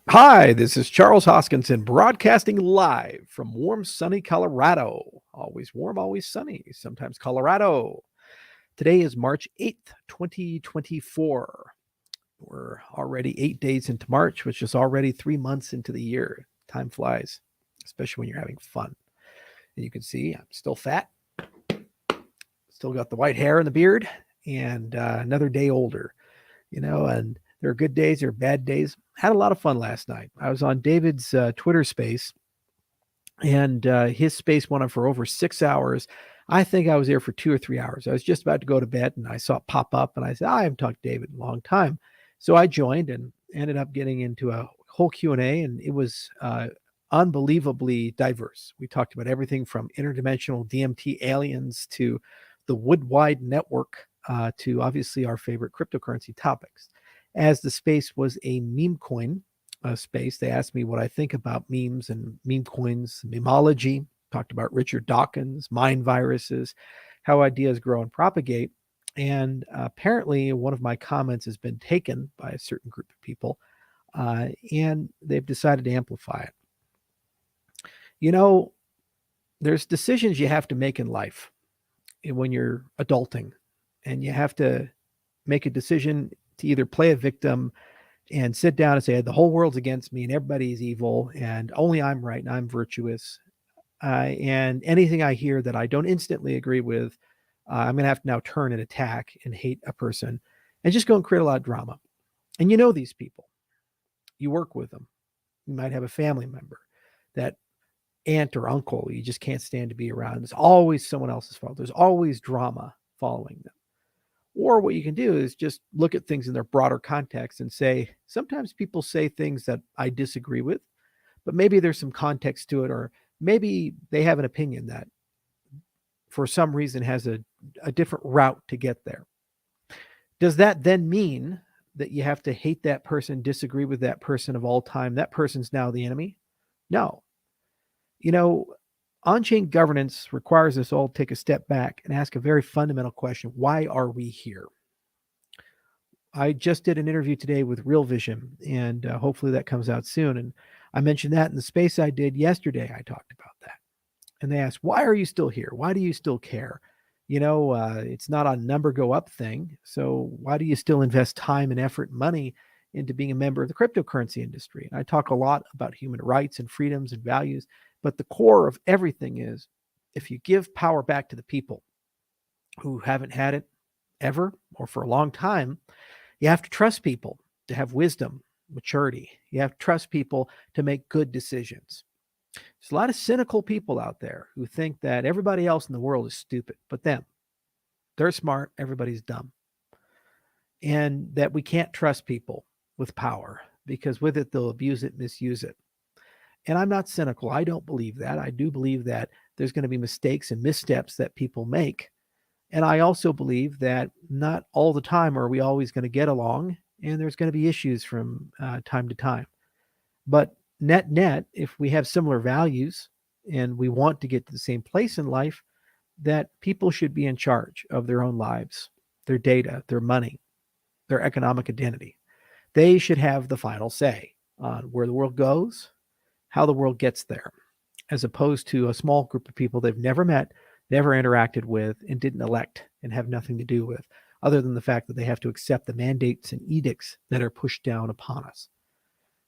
Hi, this is Charles Hoskinson broadcasting live from warm, sunny Colorado. Always warm, always sunny, sometimes Colorado. Today is March 8th, 2024. We're already 8 days into March, which is already 3 months into the year. Time flies, especially when you're having fun. And you can see I'm still fat, still got the white hair and the beard, and another day older, and there are good days, there are bad days. Had a lot of fun last night. I was on David's Twitter space, and his space went on for over 6 hours. I think I was there for 2 or 3 hours. I was just about to go to bed, and I saw it pop up, and I said, I haven't talked to David in a long time. So I joined and ended up getting into a whole Q&A, and it was unbelievably diverse. We talked about everything from interdimensional DMT aliens to the wood wide network to obviously our favorite cryptocurrency topics. As the space was a meme coin space, they asked me what I think about memes and meme coins, memology, talked about Richard Dawkins, mind viruses, how ideas grow and propagate. And apparently, one of my comments has been taken by a certain group of people, and they've decided to amplify it. You know, there's decisions you have to make in life when you're adulting, and you have to make a decision to either play a victim and sit down and say the whole world's against me and everybody's evil and only I'm right and I'm virtuous. And anything I hear that I don't instantly agree with, I'm going to have to now turn and attack and hate a person and just go and create a lot of drama. And you know these people, you work with them. You might have a family member, that aunt or uncle you just can't stand to be around. It's always someone else's fault. There's always drama following them. Or what you can do is just look at things in their broader context and say, sometimes people say things that I disagree with, but maybe there's some context to it, or maybe they have an opinion that for some reason has a different route to get there. Does that then mean that you have to hate that person, disagree with that person of all time? That person's now the enemy? No. You know, on chain governance requires us all to take a step back and ask a very fundamental question: why are we here? I just did an interview today with Real Vision, and hopefully that comes out soon. And I mentioned that in the space I did yesterday. I talked about that. And they asked, why are you still here? Why do you still care? It's not a number go up thing. So why do you still invest time and effort and money into being a member of the cryptocurrency industry? And I talk a lot about human rights and freedoms and values, but the core of everything is, if you give power back to the people who haven't had it ever or for a long time, you have to trust people to have wisdom, maturity. You have to trust people to make good decisions. There's a lot of cynical people out there who think that everybody else in the world is stupid, but them. They're smart, everybody's dumb. And that we can't trust people with power, because with it, they'll abuse it, misuse it. And I'm not cynical. I don't believe that. I do believe that there's going to be mistakes and missteps that people make. And I also believe that not all the time are we always going to get along, and there's going to be issues from time to time. But net, if we have similar values and we want to get to the same place in life, that people should be in charge of their own lives, their data, their money, their economic identity. They should have the final say on where the world goes, how the world gets there, as opposed to a small group of people they've never met, never interacted with, and didn't elect and have nothing to do with, other than the fact that they have to accept the mandates and edicts that are pushed down upon us.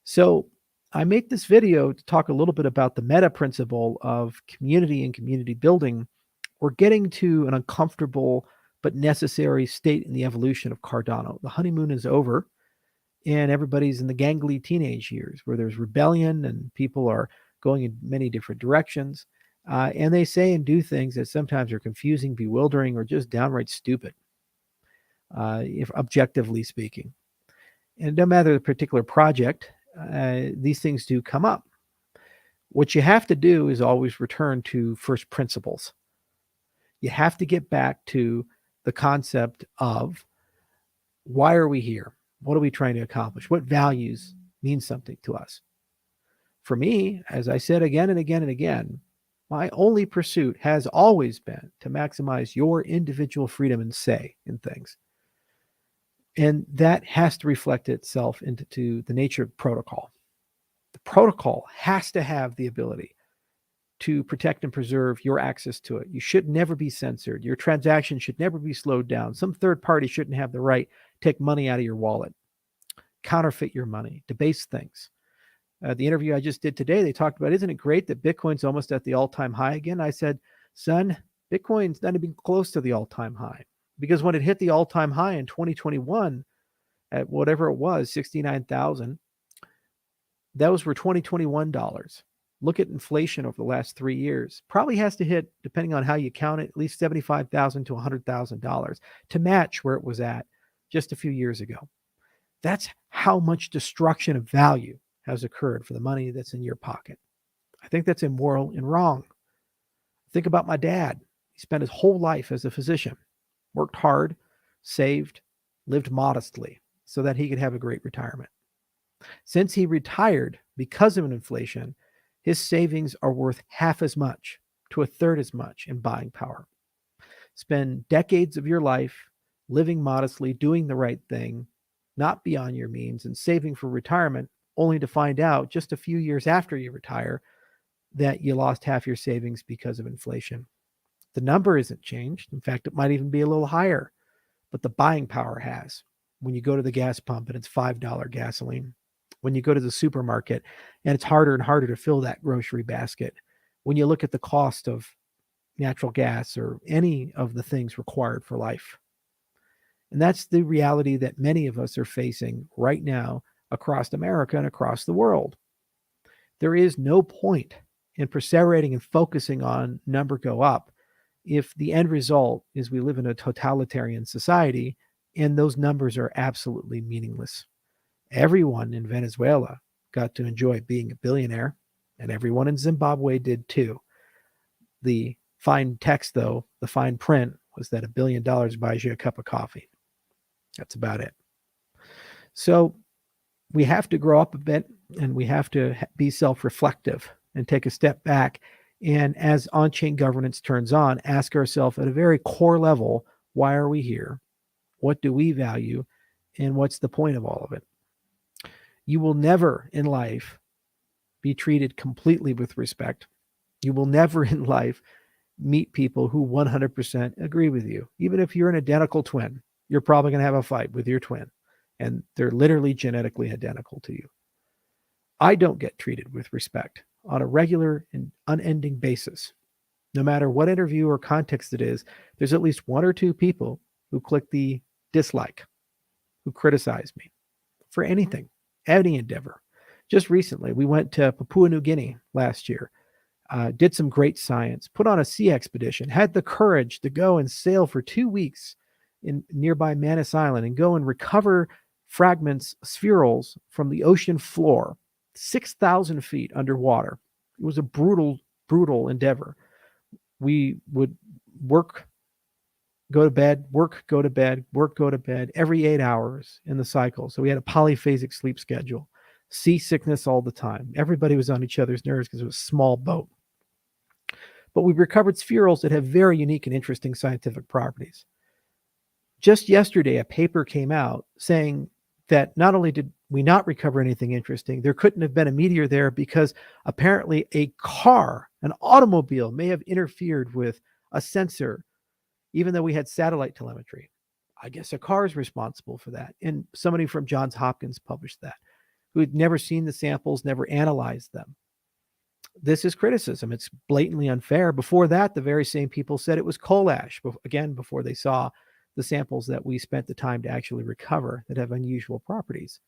So I make this video to talk a little bit about the meta principle of community and community building. We're getting to an uncomfortable but necessary state in the evolution of Cardano. The honeymoon is over, and everybody's in the gangly teenage years where there's rebellion and people are going in many different directions. And they say and do things that sometimes are confusing, bewildering, or just downright stupid, if objectively speaking. And no matter the particular project, these things do come up. What you have to do is always return to first principles. You have to get back to the concept of, why are we here? What are we trying to accomplish? What values mean something to us? For me, as I said again and again and again, my only pursuit has always been to maximize your individual freedom and say in things. And that has to reflect itself into the nature of protocol. protocol has to have the ability to protect and preserve your access to it. You should never be censored. Your transaction should never be slowed down. Some third party shouldn't have the right to take money out of your wallet, counterfeit your money, debase things. The interview I just did today, they talked about, isn't it great that Bitcoin's almost at the all-time high again? I said, son, Bitcoin's not even close to the all-time high, because when it hit the all-time high in 2021 at whatever it was, 69,000, those were 2021 dollars. Look at inflation over the last 3 years. Probably has to hit, depending on how you count it, at least $75,000 to $100,000 to match where it was at just a few years ago. That's how much destruction of value has occurred for the money that's in your pocket. I think that's immoral and wrong. Think about my dad. He spent his whole life as a physician, worked hard, saved, lived modestly so that he could have a great retirement. Since he retired because of inflation, his savings are worth half as much to a third as much in buying power. Spend decades of your life living modestly, doing the right thing, not beyond your means, and saving for retirement, only to find out just a few years after you retire that you lost half your savings because of inflation. The number isn't changed. In fact, it might even be a little higher, but the buying power has. When you go to the gas pump and it's $5 gasoline, when you go to the supermarket and it's harder and harder to fill that grocery basket, when you look at the cost of natural gas or any of the things required for life. And that's the reality that many of us are facing right now across America and across the world. There is no point in perseverating and focusing on number go up if the end result is we live in a totalitarian society and those numbers are absolutely meaningless. Everyone in Venezuela got to enjoy being a billionaire, and everyone in Zimbabwe did too. The fine text, though, the fine print was that $1 billion buys you a cup of coffee. That's about it. So we have to grow up a bit, and we have to be self-reflective and take a step back. And as on-chain governance turns on, ask ourselves at a very core level, why are we here? What do we value? And what's the point of all of it? You will never in life be treated completely with respect. You will never in life meet people who 100% agree with you. Even if you're an identical twin, you're probably going to have a fight with your twin, and they're literally genetically identical to you. I don't get treated with respect on a regular and unending basis. No matter what interview or context it is, there's at least one or two people who click the dislike, who criticize me for anything, any endeavor. Just recently, we went to Papua New Guinea last year, did some great science, put on a sea expedition, had the courage to go and sail for 2 weeks in nearby Manus Island and go and recover fragments, spherules from the ocean floor, 6,000 feet underwater. It was a brutal, brutal endeavor. We would work, go to bed, work, go to bed, work, go to bed every 8 hours in the cycle. So we had a polyphasic sleep schedule, seasickness all the time. Everybody was on each other's nerves because it was a small boat. But we recovered spherules that have very unique and interesting scientific properties. Just yesterday, a paper came out saying that not only did we not recover anything interesting, there couldn't have been a meteor there because apparently a car, an automobile, may have interfered with a sensor, even though we had satellite telemetry. I guess a car is responsible for that. And somebody from Johns Hopkins published that, who had never seen the samples, never analyzed them. This is criticism. It's blatantly unfair. Before that, the very same people said it was coal ash, again, before they saw the samples that we spent the time to actually recover that have unusual properties.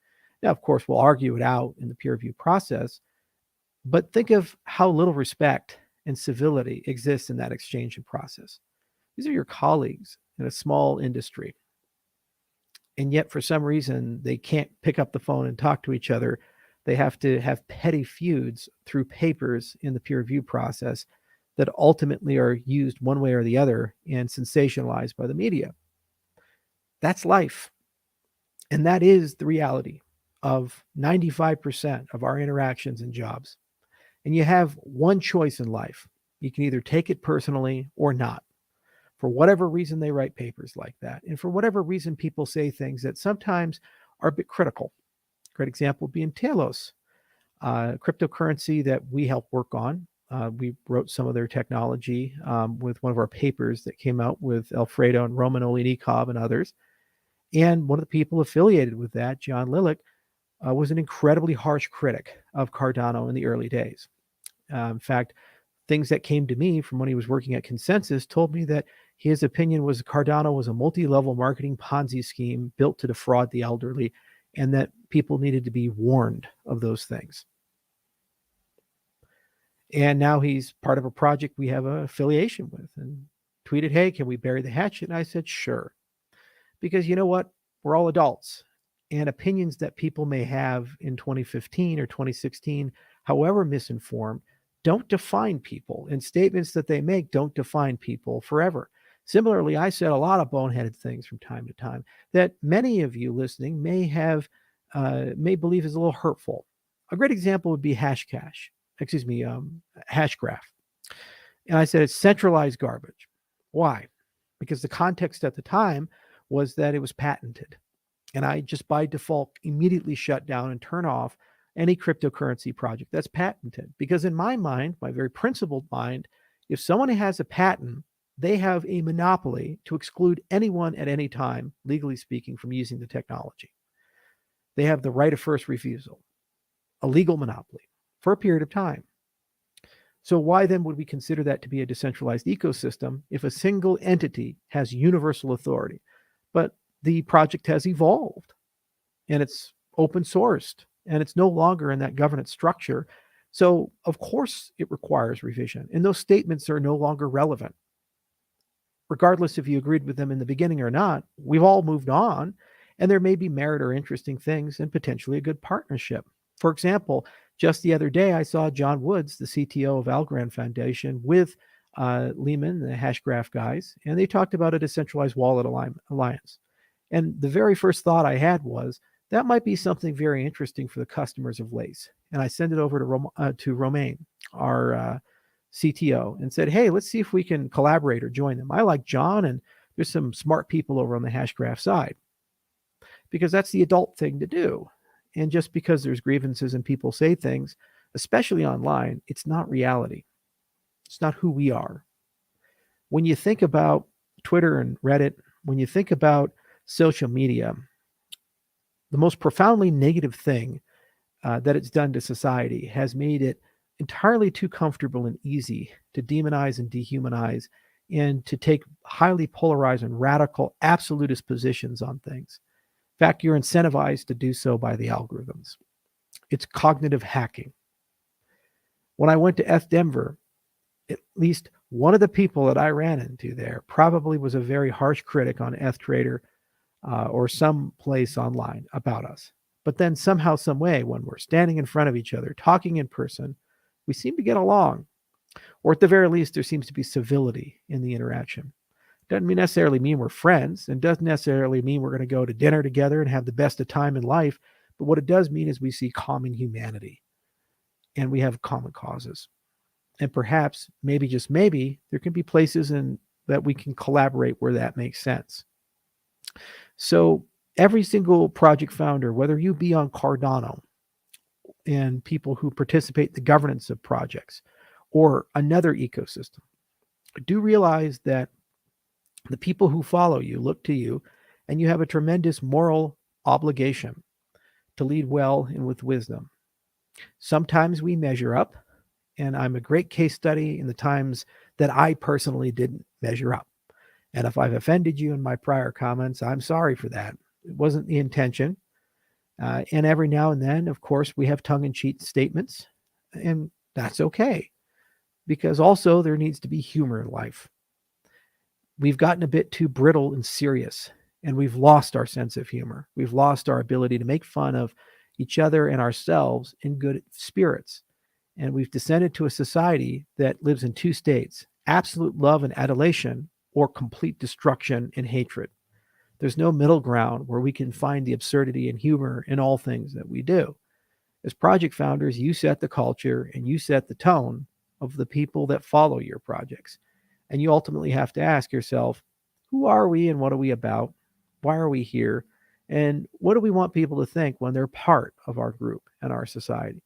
Now, of course, we'll argue it out in the peer review process, but think of how little respect and civility exists in that exchange and process. These are your colleagues in a small industry. And yet, for some reason, they can't pick up the phone and talk to each other. They have to have petty feuds through papers in the peer review process that ultimately are used one way or the other and sensationalized by the media. That's life. And that is the reality of 95% of our interactions and jobs. And you have one choice in life. You can either take it personally or not. For whatever reason, they write papers like that. And for whatever reason, people say things that sometimes are a bit critical. Great example being Telos. cryptocurrency that we help work on. We wrote some of their technology with one of our papers that came out with Alfredo and Roman Olenikov and others. And one of the people affiliated with that, John Lilick, was an incredibly harsh critic of Cardano in the early days. In fact, things that came to me from when he was working at Consensus told me that his opinion was Cardano was a multi-level marketing Ponzi scheme built to defraud the elderly, and that people needed to be warned of those things. And now he's part of a project we have an affiliation with, and tweeted, "Hey, can we bury the hatchet?" And I said, "Sure." Because you know what? We're all adults, and opinions that people may have in 2015 or 2016, however misinformed, don't define people, and statements that they make don't define people forever. Similarly, I said a lot of boneheaded things from time to time that many of you listening may believe is a little hurtful. A great example would be Hashgraph. And I said it's centralized garbage. Why? Because the context at the time was that it was patented. And I just by default immediately shut down and turn off any cryptocurrency project that's patented. Because in my mind, my very principled mind, if someone has a patent, they have a monopoly to exclude anyone at any time, legally speaking, from using the technology. They have the right of first refusal, a legal monopoly for a period of time. So why then would we consider that to be a decentralized ecosystem if a single entity has universal authority? But the project has evolved and it's open sourced and it's no longer in that governance structure. So of course it requires revision, and those statements are no longer relevant. Regardless if you agreed with them in the beginning or not, we've all moved on, and there may be merit or interesting things and potentially a good partnership. For example, just the other day, I saw John Woods, the CTO of Algorand Foundation, with Lehman, the Hashgraph guys, and they talked about a decentralized wallet alliance. And the very first thought I had was, that might be something very interesting for the customers of Lace. And I sent it over to Romain, our CTO, and said, hey, let's see if we can collaborate or join them. I like John, and there's some smart people over on the Hashgraph side, because that's the adult thing to do. And just because there's grievances and people say things, especially online, it's not reality. It's not who we are. When you think about Twitter and Reddit, when you think about social media, the most profoundly negative thing that it's done to society has made it entirely too comfortable and easy to demonize and dehumanize and to take highly polarized and radical absolutist positions on things. In fact, you're incentivized to do so by the algorithms. It's cognitive hacking. When I went to Denver, at least one of the people that I ran into there probably was a very harsh critic on Trader or some place online about us. But then somehow, some way, when we're standing in front of each other, talking in person, we seem to get along. Or at the very least, there seems to be civility in the interaction. Doesn't necessarily mean we're friends, and doesn't necessarily mean we're going to go to dinner together and have the best of time in life. But what it does mean is we see common humanity and we have common causes. And perhaps, maybe, just maybe, there can be places that we can collaborate where that makes sense. So every single project founder, whether you be on Cardano and people who participate in the governance of projects or another ecosystem, do realize that the people who follow you look to you, and you have a tremendous moral obligation to lead well and with wisdom. Sometimes we measure up, and I'm a great case study in the times that I personally didn't measure up. And if I've offended you in my prior comments, I'm sorry for that. It wasn't the intention. And every now and then, of course, we have tongue-in-cheek statements, and that's okay, because also there needs to be humor in life. We've gotten a bit too brittle and serious, and we've lost our sense of humor. We've lost our ability to make fun of each other and ourselves in good spirits. And we've descended to a society that lives in two states: absolute love and adulation, or complete destruction and hatred. There's no middle ground where we can find the absurdity and humor in all things that we do. As project founders, you set the culture and you set the tone of the people that follow your projects. And you ultimately have to ask yourself, who are we and what are we about? Why are we here? And what do we want people to think when they're part of our group and our society?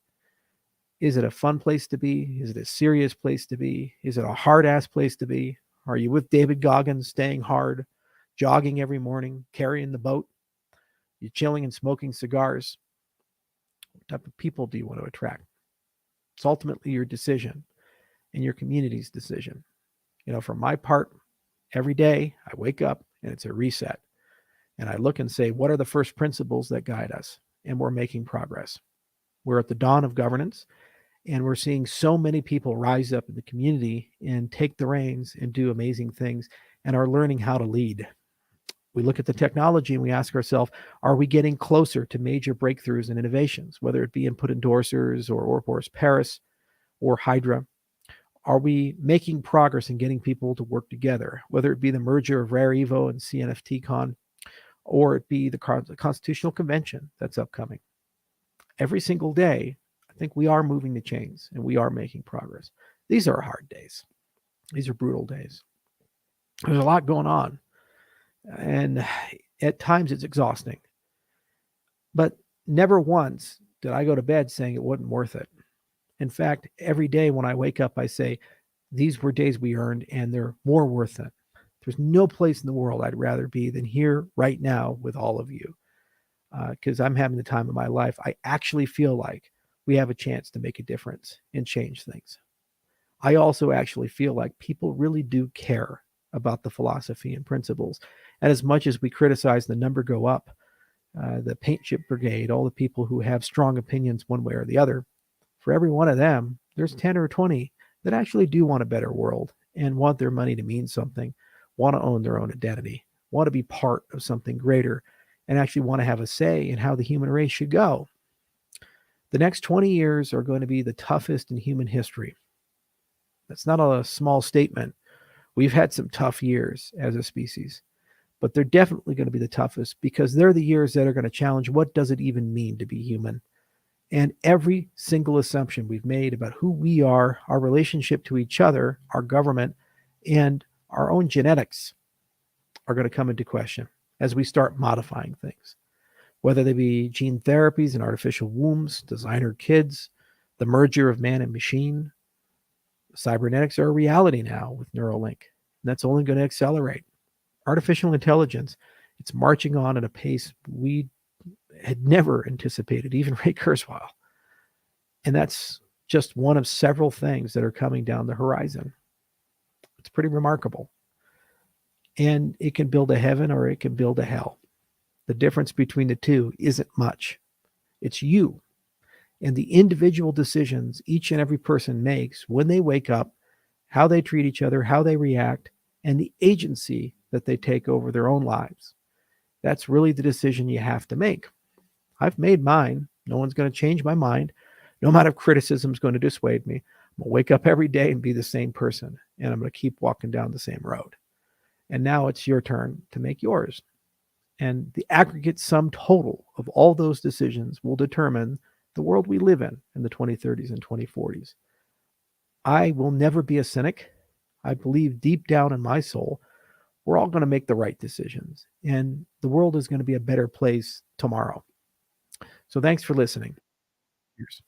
Is it a fun place to be? Is it a serious place to be? Is it a hard ass place to be? Are you with David Goggins, staying hard, jogging every morning, carrying the boat? You chilling and smoking cigars? What type of people do you want to attract? It's ultimately your decision and your community's decision. For my part, every day I wake up and it's a reset. And I look and say, what are the first principles that guide us? And we're making progress. We're at the dawn of governance, and we're seeing so many people rise up in the community and take the reins and do amazing things and are learning how to lead. We look at the technology and we ask ourselves, are we getting closer to major breakthroughs and innovations, whether it be input endorsers or Ouroboros Paris or Hydra? Are we making progress in getting people to work together, whether it be the merger of Rare Evo and CNFTCon, or it be the Constitutional Convention that's upcoming? Every single day, I think we are moving the chains and we are making progress. These are hard days. These are brutal days. There's a lot going on. And at times it's exhausting. But never once did I go to bed saying it wasn't worth it. In fact, every day when I wake up, I say, these were days we earned and they're more worth it. There's no place in the world I'd rather be than here right now with all of you. Because I'm having the time of my life. I actually feel like we have a chance to make a difference and change things. I also actually feel like people really do care about the philosophy and principles. And as much as we criticize the number go up, the paint chip brigade, all the people who have strong opinions one way or the other, for every one of them, there's 10 or 20 that actually do want a better world and want their money to mean something, want to own their own identity, want to be part of something greater, and actually want to have a say in how the human race should go. The next 20 years are going to be the toughest in human history. That's not a small statement. We've had some tough years as a species, but they're definitely going to be the toughest because they're the years that are going to challenge what does it even mean to be human. And every single assumption we've made about who we are, our relationship to each other, our government, and our own genetics are going to come into question as we start modifying things, whether they be gene therapies and artificial wombs, designer kids, the merger of man and machine. Cybernetics are a reality now with Neuralink, and that's only going to accelerate. Artificial intelligence, it's marching on at a pace we had never anticipated, even Ray Kurzweil. And that's just one of several things that are coming down the horizon. It's pretty remarkable. And it can build a heaven or it can build a hell. The difference between the two isn't much. It's you and the individual decisions each and every person makes when they wake up, how they treat each other, how they react, and the agency that they take over their own lives. That's really the decision you have to make. I've made mine. No one's going to change my mind. No amount of criticism is going to dissuade me. I'm going to wake up every day and be the same person, and I'm going to keep walking down the same road. And now it's your turn to make yours. And the aggregate sum total of all those decisions will determine the world we live in the 2030s and 2040s. I will never be a cynic. I believe deep down in my soul, we're all going to make the right decisions, and the world is going to be a better place tomorrow. So thanks for listening. Cheers.